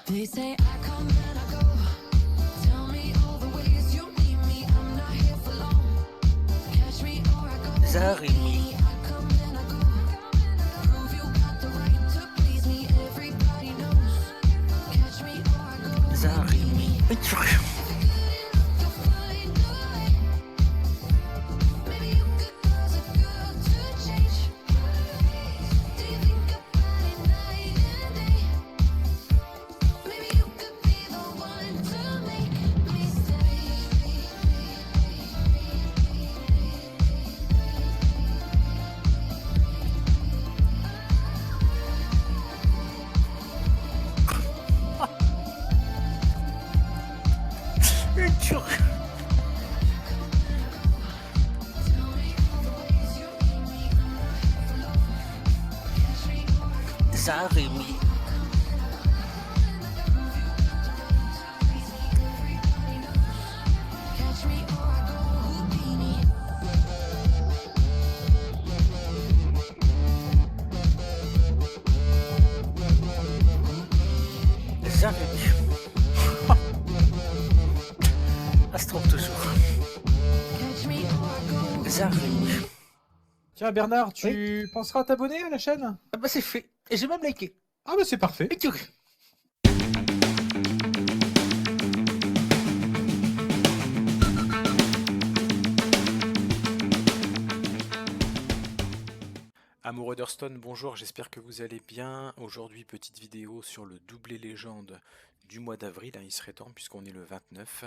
They say I come and I go. Tell me all the ways you need me. I'm not here for long. Catch me or I go. Zarimi. I come and I go. Prove you got the right to please me. Everybody knows. Catch me or I go. Zarimi. Maybe you could cause a girl to change. Do you think about it night and day? Maybe you could be the one to make me stay. Zarimi. Catch me or I go Houdini. Zarimi. Astro toujours. Catch me or I go. Zarimi. Tiens Bernard, tu penseras à t'abonner à la chaîne? Ah bah c'est fait. Et j'ai même liké. Ah bah c'est parfait. Et tu... Amoureux d'Hearthstone, bonjour, j'espère que vous allez bien. Aujourd'hui, petite vidéo sur le doublé légende du mois d'avril, il serait temps puisqu'on est le 29.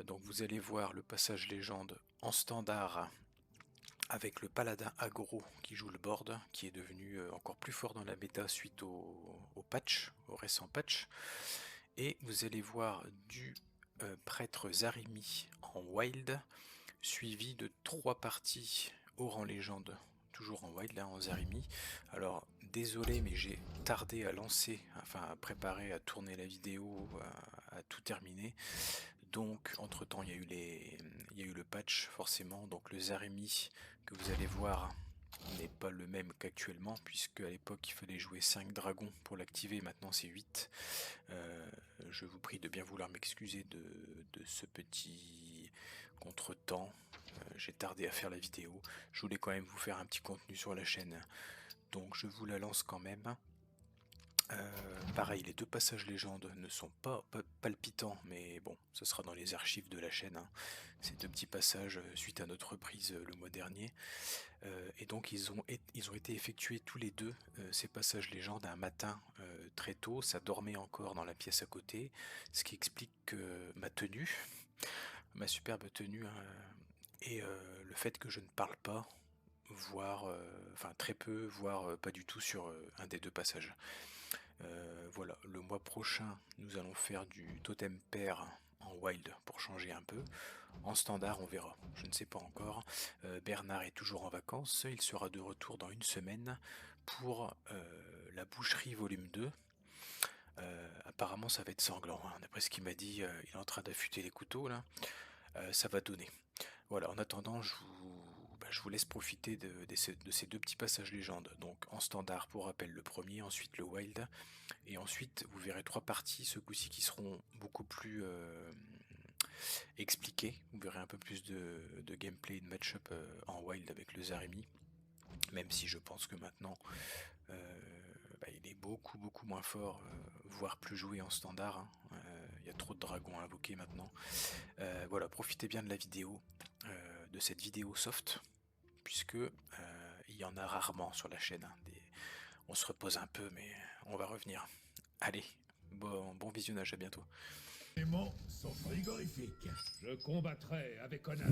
Donc vous allez voir le passage légende en standard avec le paladin aggro qui joue le board, qui est devenu encore plus fort dans la méta suite au patch, au récent patch. Et vous allez voir du prêtre Zarimi en wild, suivi de 3 parties au rang légende, toujours en wild là en Zarimi. Alors désolé mais j'ai tardé à lancer, enfin à préparer, à tourner la vidéo, à tout terminer. Donc entre temps il y a eu le patch forcément, donc le Zarimi que vous allez voir n'est pas le même qu'actuellement, puisque à l'époque il fallait jouer 5 dragons pour l'activer, maintenant c'est 8. Je vous prie de bien vouloir m'excuser de ce petit contretemps. J'ai tardé à faire la vidéo. Je voulais quand même vous faire un petit contenu sur la chaîne, donc je vous la lance quand même. Pareil, les 2 passages légendes ne sont pas palpitants, mais bon, ce sera dans les archives de la chaîne, hein. Ces 2 petits passages suite à notre reprise le mois dernier. Et donc ils ont été effectués tous les 2, ces passages légendes, un matin très tôt. Ça dormait encore dans la pièce à côté, ce qui explique que ma tenue, ma superbe tenue, hein, et le fait que je ne parle pas, voire, enfin très peu, voire pas du tout sur un des 2 passages. Voilà, le mois prochain, nous allons faire du totem pair en wild pour changer un peu. En standard, on verra, je ne sais pas encore. Bernard est toujours en vacances, il sera de retour dans une semaine pour la boucherie volume 2. Apparemment, ça va être sanglant, hein. D'après ce qu'il m'a dit, il est en train d'affûter les couteaux là. Ça va donner. Voilà, en attendant, je vous laisse profiter de ces 2 petits passages légendes. Donc en standard, pour rappel, le premier, ensuite le wild, et ensuite vous verrez 3 parties ce coup-ci qui seront beaucoup plus expliquées. Vous verrez un peu plus de gameplay, de match-up en wild avec le Zarimi, même si je pense que maintenant il est beaucoup moins fort, voire plus joué en standard, hein. Il y a trop de dragons à invoquer maintenant. Voilà, profitez bien de la vidéo, de cette vidéo soft, puisque il y en a rarement sur la chaîne, hein. On se repose un peu, mais on va revenir. Allez, bon visionnage, à bientôt. Les éléments sont frigorifiques. Je combattrai avec honneur.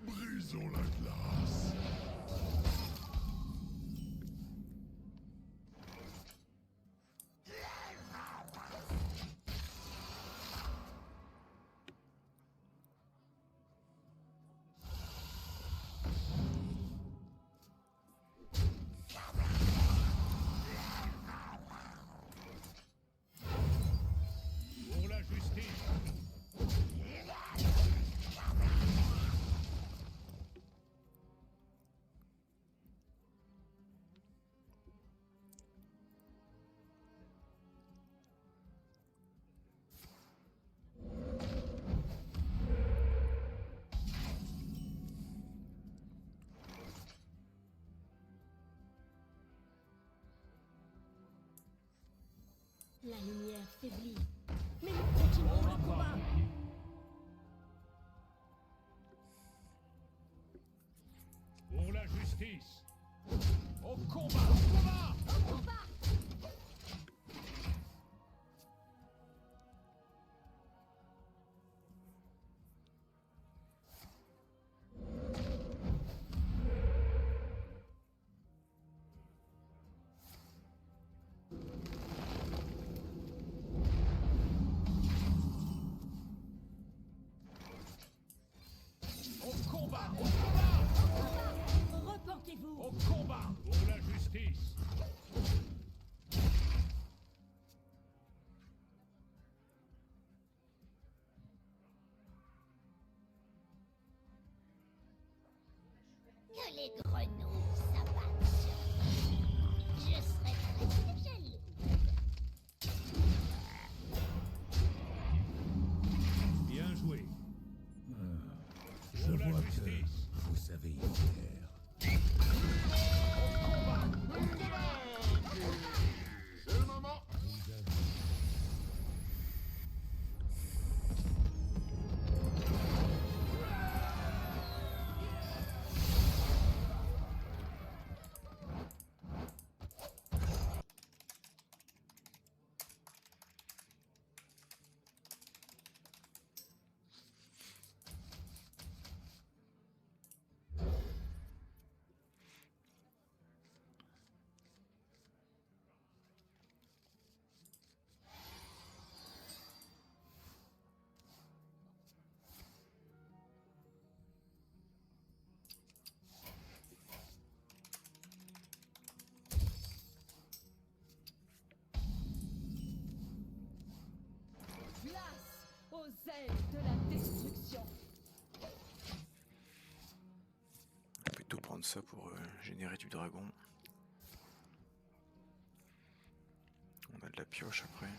Brisons la glace. La lumière faiblit. Mais nous continuons le combat. Pour la justice. Au combat. Au combat. Au combat. Au combat. Reportez-vous. Au combat. Pour la justice. Que les grenouilles s'abattent sur moi. Je serais presque jaloux. Bien joué. Je Pour la vois que justice. vous savez y faire. C'est le moment. Vous avez Place aux ailes de la destruction. On va plutôt prendre ça pour générer du dragon. On a de la pioche après.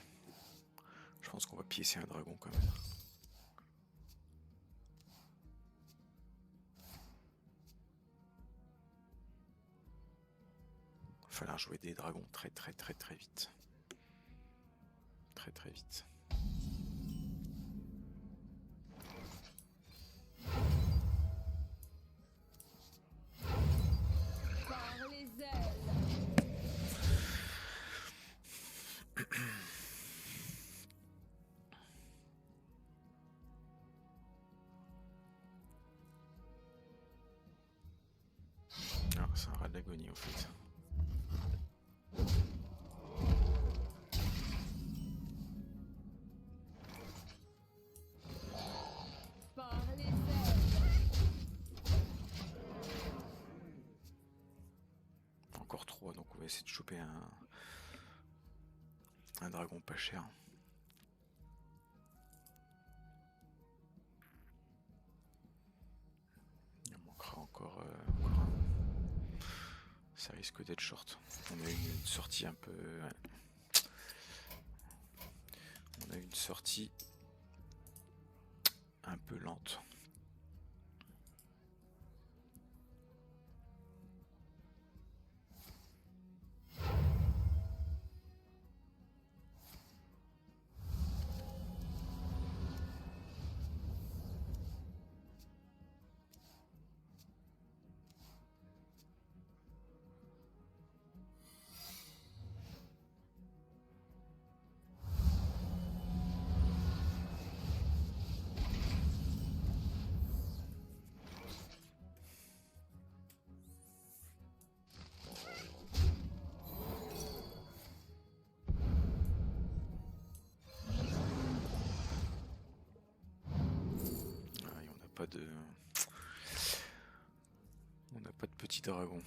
Je pense qu'on va piécer un dragon quand même. Il va falloir jouer des dragons très vite. Très vite. Par les ailes. Ah, c'est un rat d'agonie en fait. Par les ailes. Encore 3, donc on va essayer de choper un dragon pas cher. Il en manquera encore un. Ça risque d'être short. On a eu une sortie un peu... ouais. On a eu une sortie un peu lente. On n'a pas de petit dragon.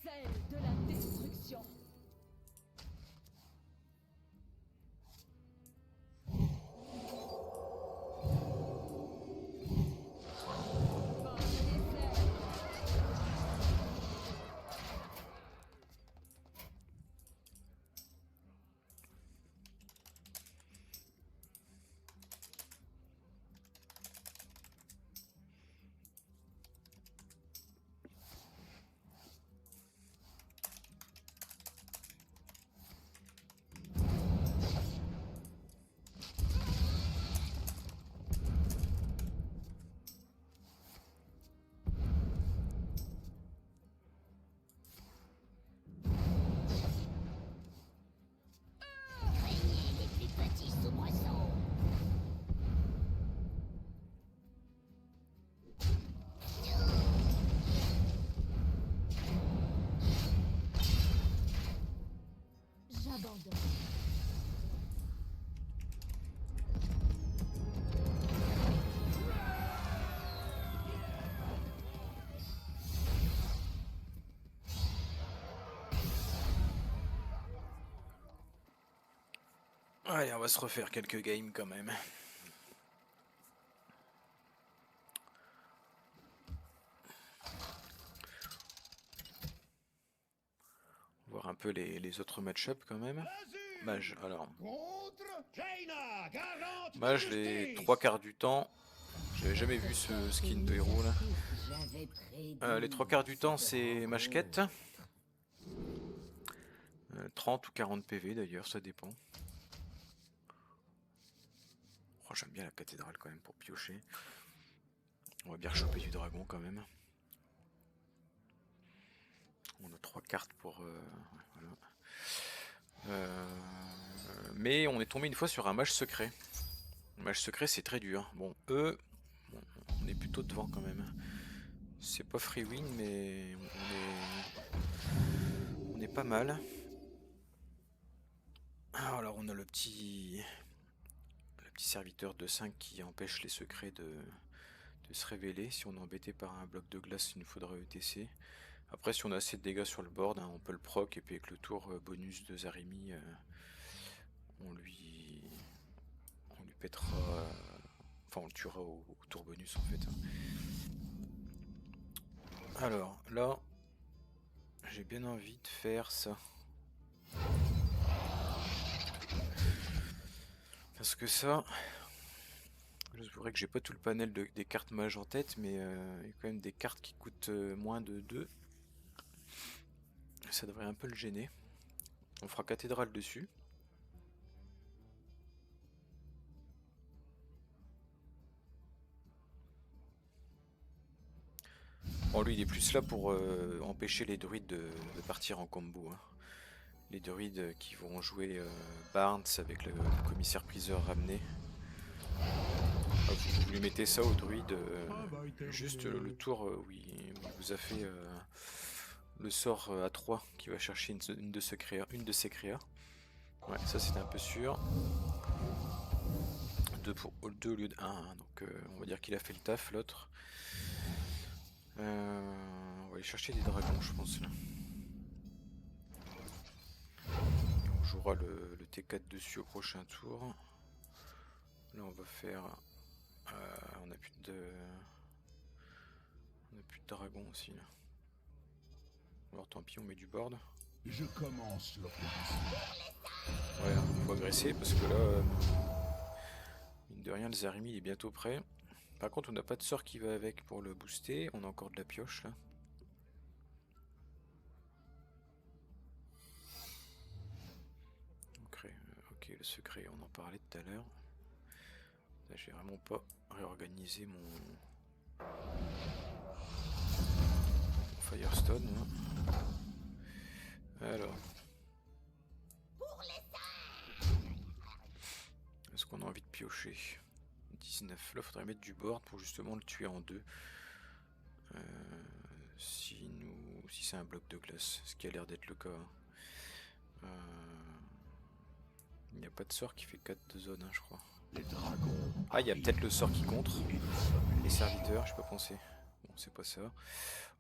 zèle de la destruction. Bon dessert. Craignez les plus petits soubresauts. J'abandonne. Allez, on va se refaire quelques games quand même. Voir un peu les autres match-up quand même. Mage, alors. Contre Jaina, garante Mage, de les justice. 3 quarts du temps. J'avais jamais vu ce skin de héros là. J'avais prédit Les 3 quarts du temps, c'est mage quête. 30 ou 40 PV d'ailleurs, ça dépend. Oh, j'aime bien la cathédrale quand même pour piocher. On va bien choper du dragon quand même. On a 3 cartes pour... voilà. Mais on est tombé une fois sur un mage secret. Le mage secret c'est très dur. Bon, eux, bon, on est plutôt devant quand même. C'est pas free win mais on est pas mal. Alors on a le petit serviteur de 5 qui empêche les secrets de se révéler. Si on est embêté par un bloc de glace, il nous faudra ETC. Après, si on a assez de dégâts sur le board, hein, on peut le proc, et puis avec le tour bonus de Zarimi, on lui pètera... enfin, on le tuera au tour bonus en fait. Hein. Alors, là, j'ai bien envie de faire ça. Parce que ça... C'est vrai que j'ai pas tout le panel des cartes mages en tête, mais il y a quand même des cartes qui coûtent moins de 2. Ça devrait un peu le gêner. On fera cathédrale dessus. Bon, lui il est plus là pour empêcher les druides de partir en combo. Hein. Les druides qui vont jouer Barnes avec le commissaire priseur ramené. Vous lui mettez ça au druide, juste le tour où il vous a fait le sort à 3 qui va chercher une de ses créas. Ouais, ça c'était un peu sûr. 2 au lieu de 1, hein, donc on va dire qu'il a fait le taf l'autre. On va aller chercher des dragons je pense là. Et on jouera le T4 dessus au prochain tour. Là on va faire... on a plus de dragons aussi là. Alors tant pis, on met du board. Je commence l'opération. Ouais, faut agresser parce que là, mine de rien, le Zarimi il est bientôt prêt. Par contre, on n'a pas de sort qui va avec pour le booster. On a encore de la pioche là. Ok, le secret, on en parlait tout à l'heure. Là, j'ai vraiment pas réorganisé mon Firestone. Hein. Alors. Est-ce qu'on a envie de piocher? 19. Là, faudrait mettre du board pour justement le tuer en 2. Si c'est un bloc de glace, ce qui a l'air d'être le cas. Il n'y a pas de sort qui fait 4 de zone, hein, je crois. Les dragons. Ah, il y a peut-être le sort qui contre. Les serviteurs, je peux penser. Bon, c'est pas ça.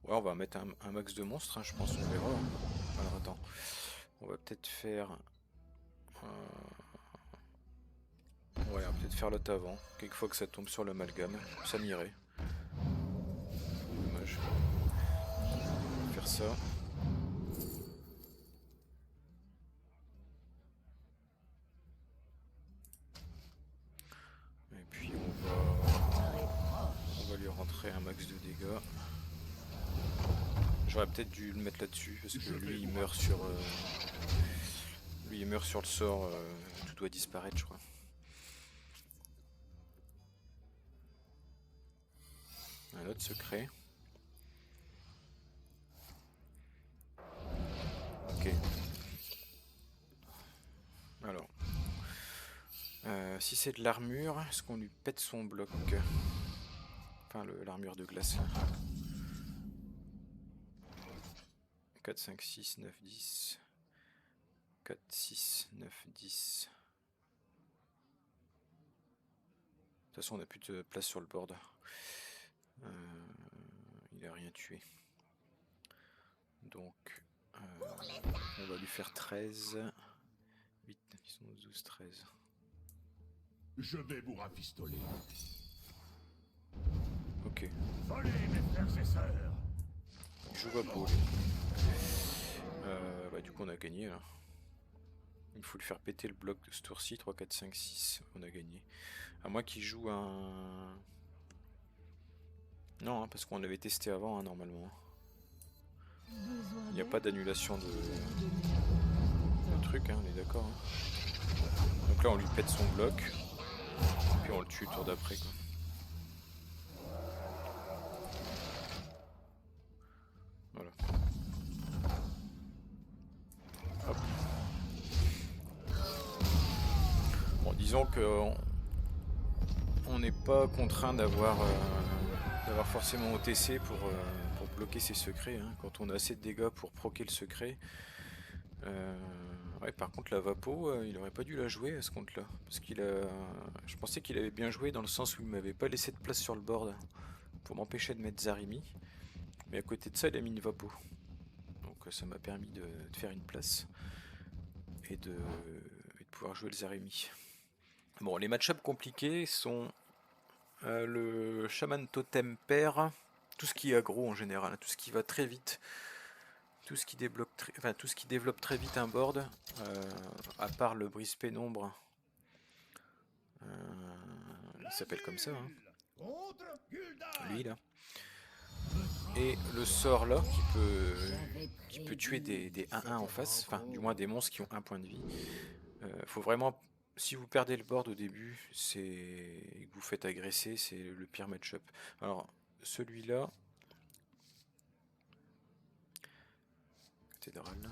Ouais, on va mettre un max de monstres, hein, je pense, on verra. Alors attends, on va peut-être faire... Ouais, on va peut-être faire l'autre avant. Quelquefois que ça tombe sur l'amalgame, ça m'irait. Dommage. On va faire ça. Et puis on va lui rentrer un max de dégâts. J'aurais peut-être dû le mettre là-dessus parce que lui il meurt sur le sort, tout doit disparaître je crois. Un autre secret. Ok. Alors. Si c'est de l'armure, est-ce qu'on lui pète son bloc? Enfin l'armure de glace. 4, 5, 6, 9, 10. 4, 6, 9, 10. De toute façon on n'a plus de place sur le board. Il a rien tué. Donc on va lui faire 13. 8, 9, 10, 11, 12, 13. Je vais vous rafistoler. Ok. Volez, mes frères et sœurs. Il joue Vapo. Bah, du coup on a gagné là. Il faut lui faire péter le bloc de ce tour-ci. 3, 4, 5, 6. On a gagné. À moins qu'il joue un... Non, hein, parce qu'on l'avait testé avant hein, normalement. Il n'y a pas d'annulation de truc, hein, on est d'accord. Hein. Donc là on lui pète son bloc. Puis on le tue le tour d'après quoi. Voilà. Hop. Bon, disons que on n'est pas contraint d'avoir forcément OTC pour bloquer ses secrets. Hein. Quand on a assez de dégâts pour proquer le secret. Ouais, par contre la Vapo, il aurait pas dû la jouer à ce compte-là. Parce qu'il a... Je pensais qu'il avait bien joué dans le sens où il m'avait pas laissé de place sur le board pour m'empêcher de mettre Zarimi. Mais à côté de ça, il a mis une Vapo. Donc ça m'a permis de faire une place et de pouvoir jouer le Zarimi. Bon, les match-ups compliqués sont le Shaman Totem Pair, tout ce qui est aggro en général, tout ce qui va très vite. Tout ce qui développe très vite un board, à part le brise pénombre, il s'appelle comme ça, hein. Lui là. Et le sort là qui peut tuer des 1-1 en face, enfin du moins des monstres qui ont 1 point de vie. Faut vraiment, si vous perdez le board au début, et que vous faites agresser, c'est le pire match-up. Alors celui-là. Cathédrale.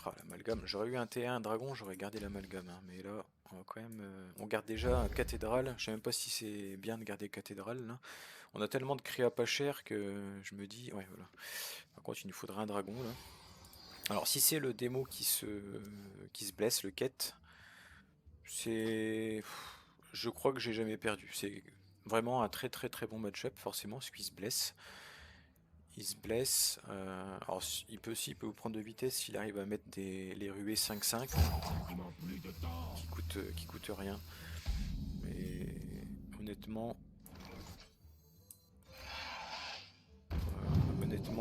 Oh, l'amalgame. J'aurais eu un T1, un dragon, j'aurais gardé l'amalgame. Hein. Mais là, on va quand même. On garde déjà un cathédrale. Je sais même pas si c'est bien de garder cathédrale. Là. On a tellement de créa pas cher que je me dis. Ouais, voilà. Par contre, il nous faudra un dragon là. Alors, si c'est le démo qui se blesse, le quête, c'est. Je crois que j'ai jamais perdu. C'est vraiment un très bon match-up, forcément, parce qu'il se blesse. Il se blesse. Alors, il peut vous prendre de vitesse s'il arrive à mettre les ruées 5-5 qui coûtent rien. Mais honnêtement,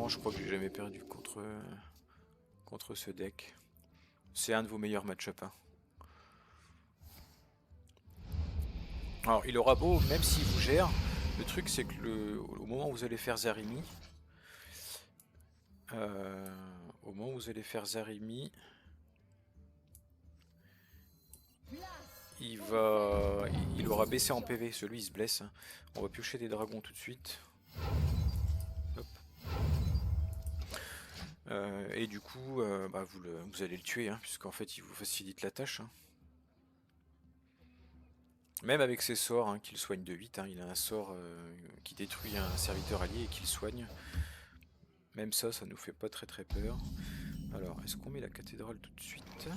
je crois que j'ai jamais perdu contre ce deck. C'est un de vos meilleurs match-up. Hein. Alors il aura beau, même s'il vous gère, le truc c'est que au moment où vous allez faire Zarimi, il aura baissé en PV, celui il se blesse. Hein. On va piocher des dragons tout de suite. Hop. Et du coup, vous allez le tuer, hein, puisqu'en fait il vous facilite la tâche. Hein. Même avec ses sorts, hein, qu'il soigne de 8, hein, il a un sort qui détruit un serviteur allié et qu'il soigne. Même ça nous fait pas très peur. Alors, est-ce qu'on met la cathédrale tout de suite?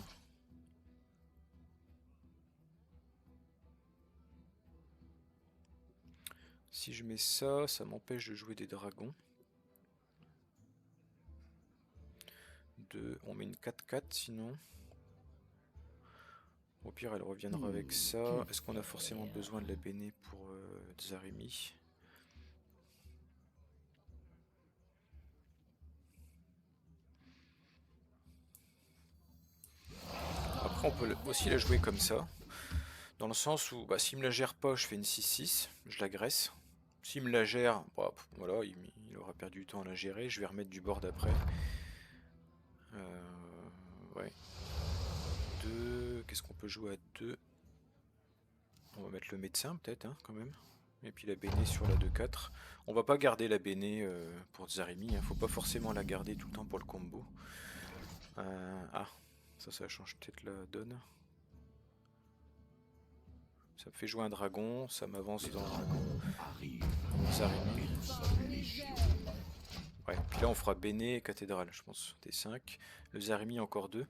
si je mets ça, ça m'empêche de jouer des dragons. 2, on met une 4-4 sinon. Au pire, elle reviendra avec ça. Est-ce qu'on a forcément besoin de la Béné pour Zarimi? Après, on peut aussi la jouer comme ça. Dans le sens où, bah, s'il me la gère pas, je fais une 6-6, je l'agresse. S'il me la gère, bah, voilà, il aura perdu du temps à la gérer. Je vais remettre du board après. Ouais. 2, qu'est-ce qu'on peut jouer à 2? On va mettre le médecin peut-être, hein, quand même. Et puis la Béné sur la 2-4. On va pas garder la Béné pour Zarimi, hein. Faut pas forcément la garder tout le temps pour le combo. Ah, ça change peut-être la donne. Ça me fait jouer un dragon, ça m'avance dans Zarimi. Ouais, puis là on fera Béné et cathédrale, je pense. T5. Le Zarimi encore 2.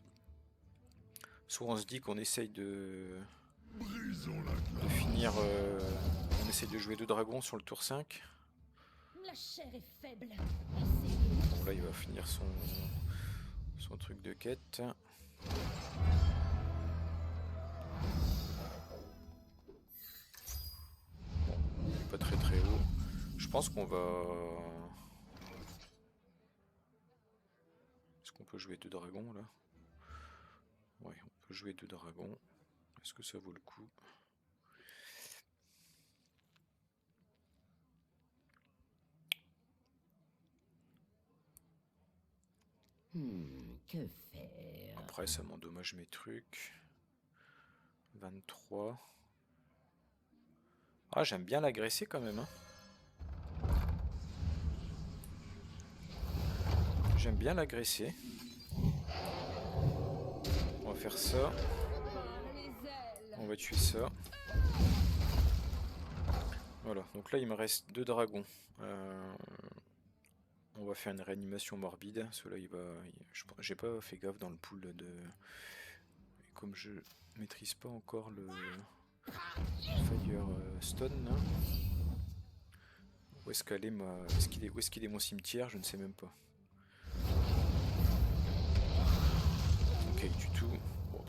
Soit on se dit qu'on essaye de finir. On essaye de jouer 2 dragons sur le tour 5. La chair est faible. Bon, là il va finir son truc de quête. Bon, pas très haut. Je pense qu'on va. Est-ce qu'on peut jouer 2 dragons là? Ouais, on peut jouer 2 dragons. Est-ce que ça vaut le coup? Que faire? Après, ça m'endommage mes trucs. 23. Ah, j'aime bien l'agresser quand même, hein. J'aime bien l'agresser. On va faire ça. On va tuer ça. Voilà, donc là il me reste 2 dragons. On va faire une réanimation morbide. Cela j'ai pas fait gaffe dans le pool de. Et comme je maîtrise pas encore le Firestone là. Où est-ce qu'elle est ma. Où est-ce qu'il est mon cimetière? Je ne sais même pas. Ok, il tue tout. Bon,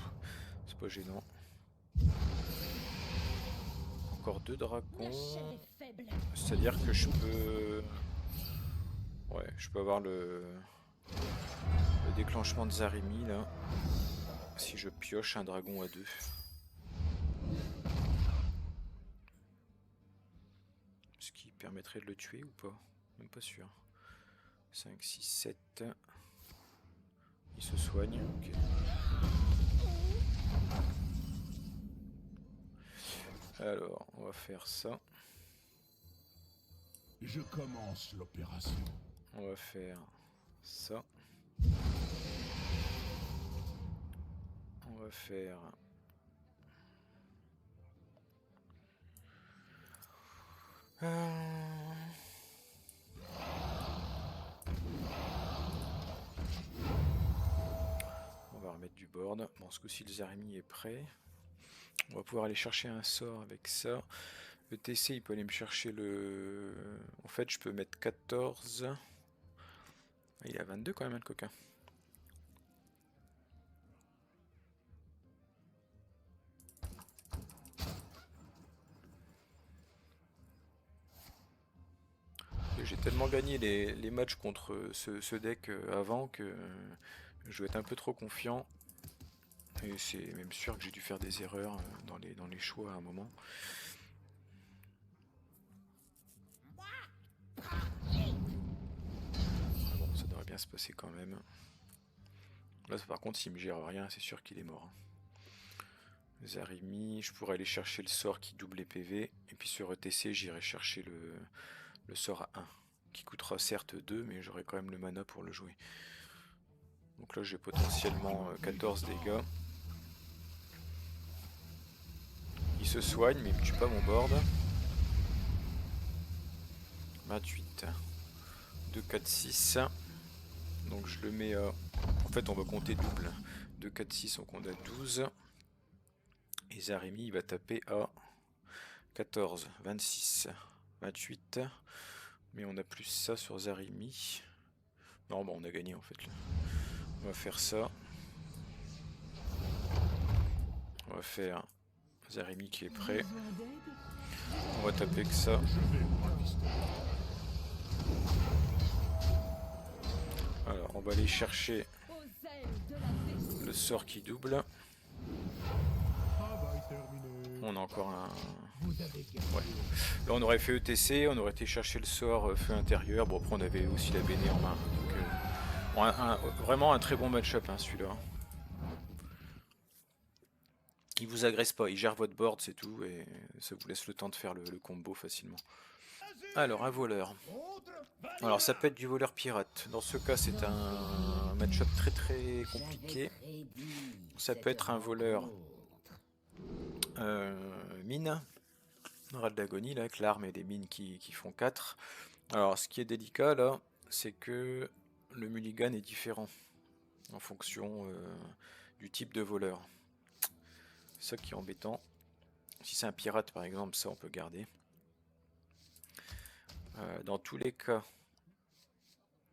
c'est pas gênant. Encore 2 dragons. C'est-à-dire que je peux. Ouais, je peux avoir le déclenchement de Zarimi là. Si je pioche un dragon à 2. Ce qui permettrait de le tuer ou pas? Même pas sûr. 5, 6, 7. Il se soigne. Ok. Alors, on va faire ça. Je commence l'opération. On va faire ça. On va faire... On va remettre du board. Bon, ce coup-ci, le Zarimi est prêt. On va pouvoir aller chercher un sort avec ça. Le TC, il peut aller me chercher le... En fait, je peux mettre 14. Il est à 22 quand même, le coquin. J'ai tellement gagné les matchs contre ce deck avant que je vais être un peu trop confiant. Et c'est même sûr que j'ai dû faire des erreurs dans les choix à un moment. Bon, ça devrait bien se passer quand même. Là, par contre, s'il me gère rien, c'est sûr qu'il est mort. Zarimi, je pourrais aller chercher le sort qui double les PV. Et puis sur ETC, j'irai chercher le sort à 1. Qui coûtera certes 2, mais j'aurai quand même le mana pour le jouer. Donc là, j'ai potentiellement 14 dégâts. Il se soigne, mais il me tue pas mon board. 28. 2, 4, 6. Donc je le mets à... En fait, on va compter double. 2, 4, 6, on compte à 12. Et Zarimi, il va taper à 14, 26, 28. Mais on a plus ça sur Zarimi. Non, bon, on a gagné en fait là. On va faire ça. On va faire Zarimi qui est prêt. Besoin d'aide? On va taper que ça. Alors, on va aller chercher Aux ailes de la vertu. le sort qui double. Travail terminé. On a encore un... Vous avez gagné. Ouais. Là on aurait fait ETC, on aurait été chercher le sort feu intérieur. Bon après on avait aussi la Béné en main. Donc, vraiment un très bon match-up hein, celui-là. Il vous agresse pas, il gère votre board, c'est tout, et ça vous laisse le temps de faire le combo facilement. Alors un voleur. Alors ça peut être du voleur pirate. Dans ce cas c'est un match-up très très compliqué. Ça peut être un voleur mine. Rat d'agonie là avec l'arme et des mines qui font 4. Alors ce qui est délicat là, c'est que le mulligan est différent en fonction du type de voleur. C'est ça qui est embêtant. Si c'est un pirate par exemple, ça on peut garder. Dans tous les cas,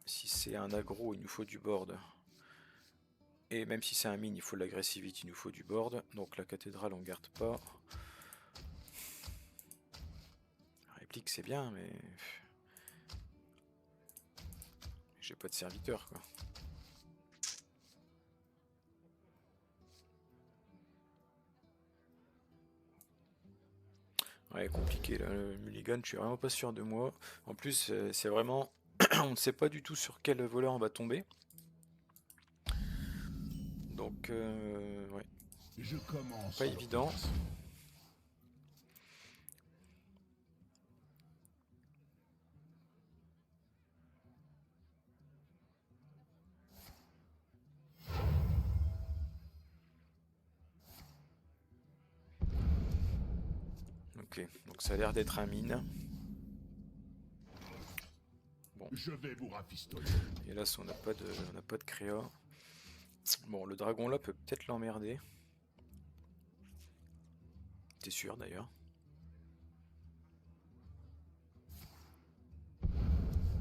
si c'est un aggro, il nous faut du board. Et même si c'est un mine, il faut de l'agressivité, il nous faut du board. Donc la cathédrale on garde pas. Réplique c'est bien, mais j'ai pas de serviteur quoi. Ouais, compliqué là, le mulligan, je suis vraiment pas sûr de moi. En plus, c'est vraiment, on ne sait pas du tout sur quel voleur on va tomber. Donc, ouais, Je commence. pas évident. Ok, donc ça a l'air d'être un mine. Bon, Je vais vous rafistoler. hélas, on n'a pas de créa. Bon, le dragon là peut peut-être l'emmerder. T'es sûr d'ailleurs?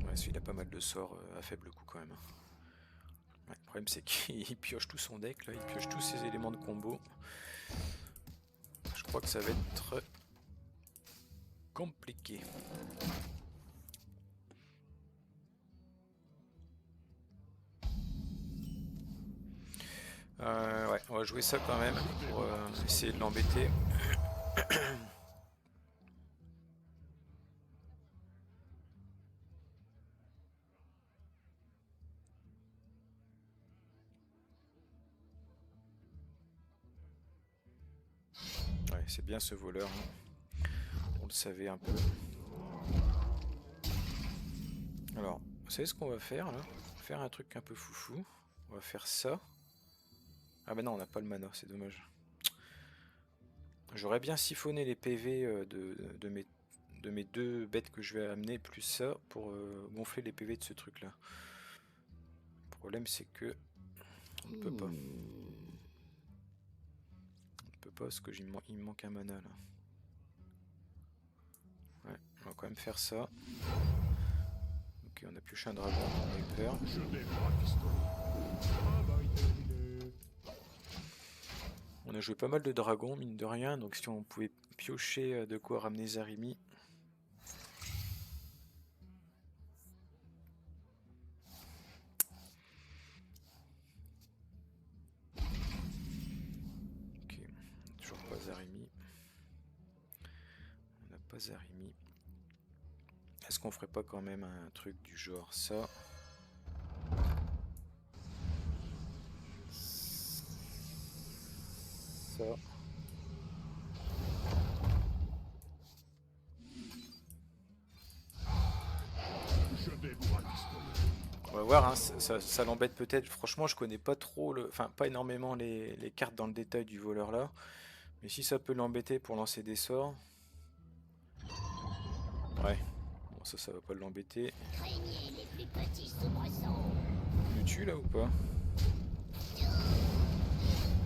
Ouais, celui-là a pas mal de sorts à faible coût quand même. Ouais, le problème c'est qu'il pioche tout son deck là, il pioche tous ses éléments de combo. Je crois que ça va être compliqué. Ouais, on va jouer ça quand même pour essayer de l'embêter. Ouais, c'est bien ce voleur. On le savait un peu. Alors, vous savez ce qu'on va faire là? On va faire un truc un peu foufou. On va faire ça. Ah bah non, on n'a pas le mana, c'est dommage. J'aurais bien siphonné les PV de mes deux bêtes que je vais amener, plus ça, pour gonfler les PV de ce truc là. Le problème c'est que on ne peut pas. On ne peut pas parce que il me manque un mana là. Ouais, on va quand même faire ça. Ok, on a pioché un dragon, on a eu peur. Je vais vous rafistoler. Travail terminé. On a joué pas mal de dragons, mine de rien, donc si on pouvait piocher de quoi ramener Zarimi. Ok, toujours pas Zarimi. On n'a pas Zarimi. Est-ce qu'on ferait pas quand même un truc du genre ça? Ça. Je vais vous rafistoler. On va voir, hein, ça l'embête peut-être. Franchement, je connais pas trop, enfin pas énormément les cartes dans le détail du voleur là. Mais si ça peut l'embêter pour lancer des sorts. Ouais, bon ça va pas l'embêter. Il le tue là ou pas?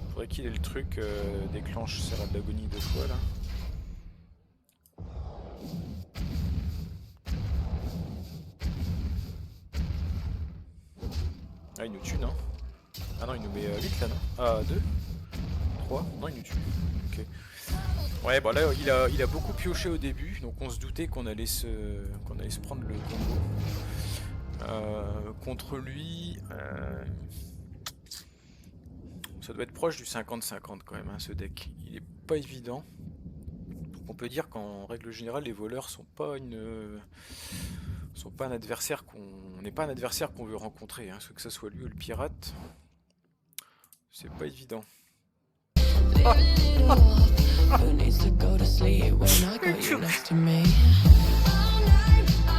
Faudrait qu'il ait le truc déclenche Serra de l'agonie 2 fois là. Ah, il nous tue, non? Ah non, il nous met 8 là, non? Ah, 2? 3? Non, il nous tue. Ok. Ouais, bah là, il a beaucoup pioché au début, donc on se doutait qu'on allait se prendre le combo. Contre lui, ça doit être proche du 50-50 quand même, hein, ce deck. Il est pas évident. Donc on peut dire qu'en règle générale, les voleurs sont pas un adversaire n'est pas un adversaire qu'on veut rencontrer, hein, que ce soit lui ou le pirate. C'est pas évident. Who needs to go to sleep when I got you next to me? All night I